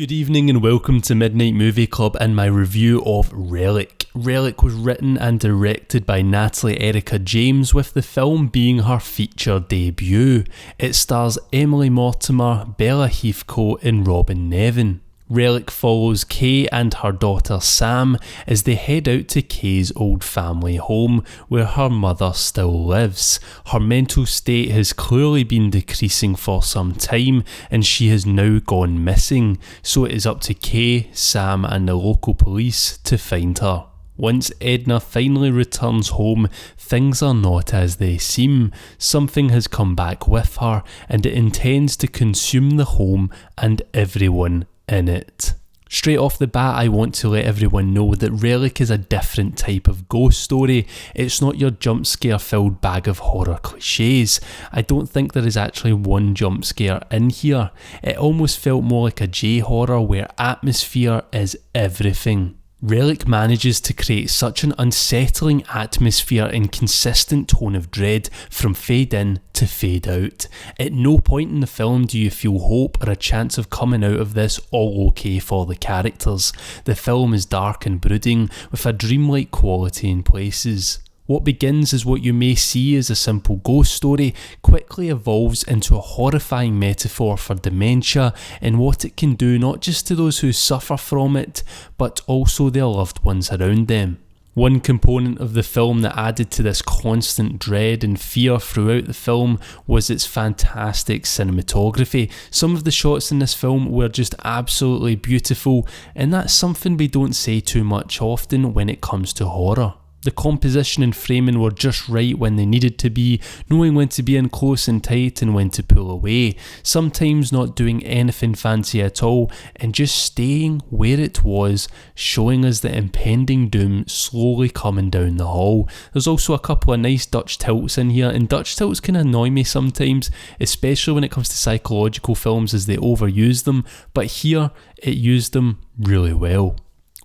Good evening and welcome to Midnight Movie Club and my review of Relic. Relic was written and directed by Natalie Erica James, with the film being her feature debut. It stars Emily Mortimer, Bella Heathcote and Robin Nevin. Relic follows Kay and her daughter Sam as they head out to Kay's old family home where her mother still lives. Her mental state has clearly been decreasing for some time and she has now gone missing, so it is up to Kay, Sam and the local police to find her. Once Edna finally returns home, things are not as they seem. Something has come back with her and it intends to consume the home and everyone in it. Straight off the bat, I want to let everyone know that Relic is a different type of ghost story. It's not your jump scare filled bag of horror cliches. I don't think there is actually one jump scare in here. It almost felt more like a J-horror where atmosphere is everything. Relic manages to create such an unsettling atmosphere and consistent tone of dread from fade in to fade out. At no point in the film do you feel hope or a chance of coming out of this all okay for the characters. The film is dark and brooding with a dreamlike quality in places. What begins as what you may see as a simple ghost story quickly evolves into a horrifying metaphor for dementia and what it can do not just to those who suffer from it, but also their loved ones around them. One component of the film that added to this constant dread and fear throughout the film was its fantastic cinematography. Some of the shots in this film were just absolutely beautiful, and that's something we don't say too much often when it comes to horror. The composition and framing were just right when they needed to be, knowing when to be in close and tight and when to pull away, sometimes not doing anything fancy at all and just staying where it was, showing us the impending doom slowly coming down the hall. There's also a couple of nice Dutch tilts in here, and Dutch tilts can annoy me sometimes, especially when it comes to psychological films as they overuse them, but here it used them really well.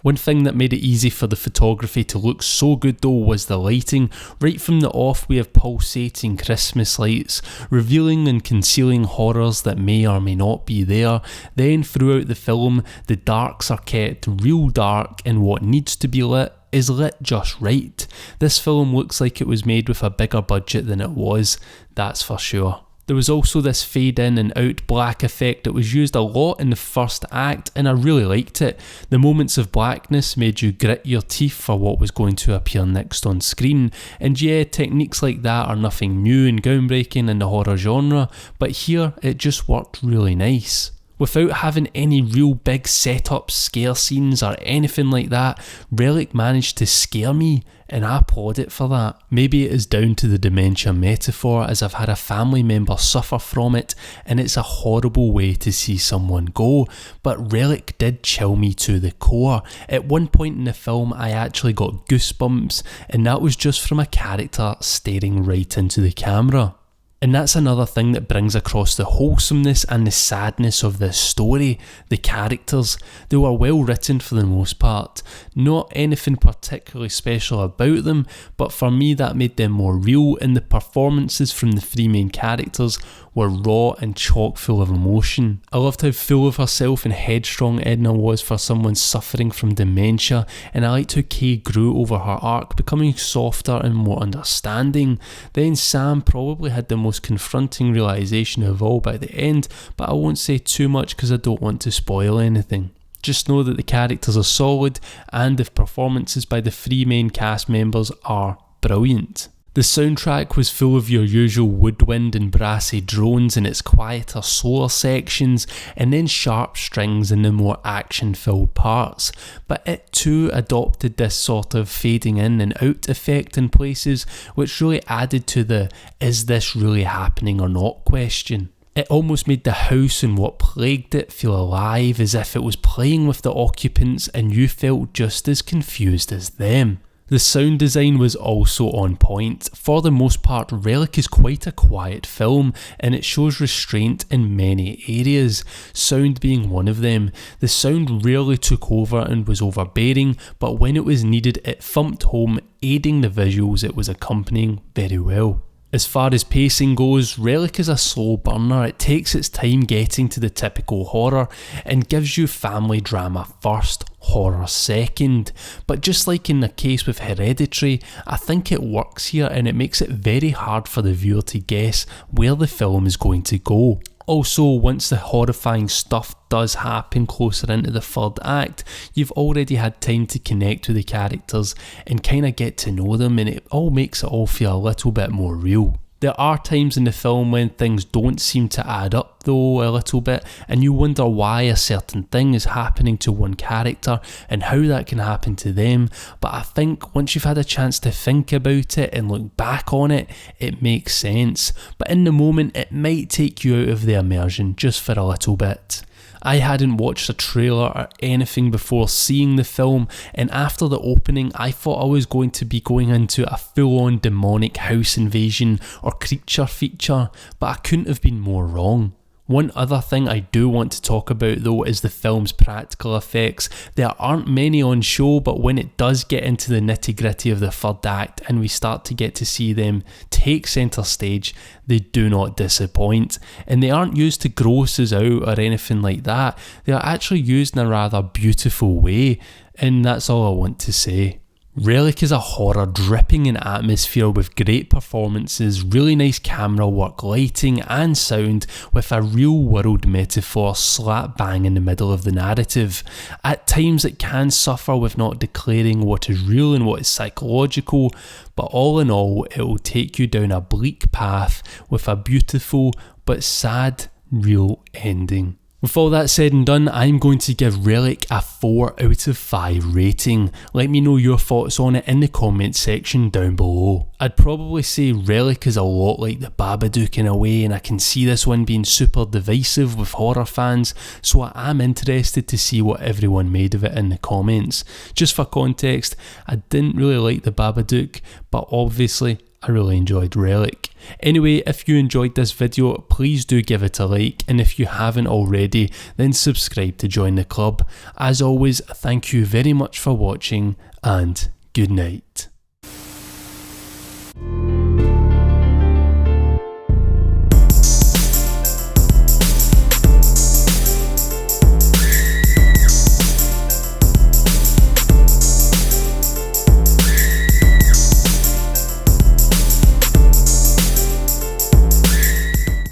One thing that made it easy for the photography to look so good though was the lighting. Right from the off we have pulsating Christmas lights, revealing and concealing horrors that may or may not be there. Then throughout the film, the darks are kept real dark and what needs to be lit is lit just right. This film looks like it was made with a bigger budget than it was, that's for sure. There was also this fade in and out black effect that was used a lot in the first act and I really liked it. The moments of blackness made you grit your teeth for what was going to appear next on screen, and yeah, techniques like that are nothing new and groundbreaking in the horror genre, but here it just worked really nice. Without having any real big setup scare scenes or anything like that, Relic managed to scare me and I applaud it for that. Maybe it is down to the dementia metaphor as I've had a family member suffer from it and it's a horrible way to see someone go, but Relic did chill me to the core. At one point in the film I actually got goosebumps and that was just from a character staring right into the camera. And that's another thing that brings across the wholesomeness and the sadness of this story. The characters, they were well written for the most part. Not anything particularly special about them, but for me that made them more real, and the performances from the three main characters were raw and chock full of emotion. I loved how full of herself and headstrong Edna was for someone suffering from dementia, and I liked how Kay grew over her arc, becoming softer and more understanding. Then Sam probably had the most confronting realisation of all by the end, but I won't say too much because I don't want to spoil anything. Just know that the characters are solid and the performances by the three main cast members are brilliant. The soundtrack was full of your usual woodwind and brassy drones in its quieter, slower sections, and then sharp strings in the more action-filled parts, but it too adopted this sort of fading in and out effect in places, which really added to the "is this really happening or not" question. It almost made the house and what plagued it feel alive, as if it was playing with the occupants and you felt just as confused as them. The sound design was also on point. For the most part, Relic is quite a quiet film and it shows restraint in many areas, sound being one of them. The sound rarely took over and was overbearing, but when it was needed it thumped home, aiding the visuals it was accompanying very well. As far as pacing goes, Relic is a slow burner. It takes its time getting to the typical horror and gives you family drama first, horror second. But just like in the case with Hereditary, I think it works here and it makes it very hard for the viewer to guess where the film is going to go. Also, once the horrifying stuff does happen closer into the third act, you've already had time to connect with the characters and kind of get to know them, and it all makes it all feel a little bit more real. There are times in the film when things don't seem to add up though a little bit, and you wonder why a certain thing is happening to one character and how that can happen to them, but I think once you've had a chance to think about it and look back on it, it makes sense. But in the moment it might take you out of the immersion just for a little bit. I hadn't watched a trailer or anything before seeing the film, and after the opening I thought I was going to be going into a full-on demonic house invasion or creature feature, but I couldn't have been more wrong. One other thing I do want to talk about though is the film's practical effects. There aren't many on show, but when it does get into the nitty gritty of the third act and we start to get to see them take centre stage, they do not disappoint. And they aren't used to gross us out or anything like that. They are actually used in a rather beautiful way, and that's all I want to say. Relic is a horror dripping in atmosphere with great performances, really nice camera work, lighting and sound, with a real world metaphor slap bang in the middle of the narrative. At times it can suffer with not declaring what is real and what is psychological, but all in all it will take you down a bleak path with a beautiful but sad real ending. With all that said and done, I'm going to give Relic a 4 out of 5 rating. Let me know your thoughts on it in the comments section down below. I'd probably say Relic is a lot like The Babadook in a way, and I can see this one being super divisive with horror fans, so I am interested to see what everyone made of it in the comments. Just for context, I didn't really like The Babadook, but obviously I really enjoyed Relic. Anyway, if you enjoyed this video, please do give it a like, and if you haven't already, then subscribe to join the club. As always, thank you very much for watching, and good night.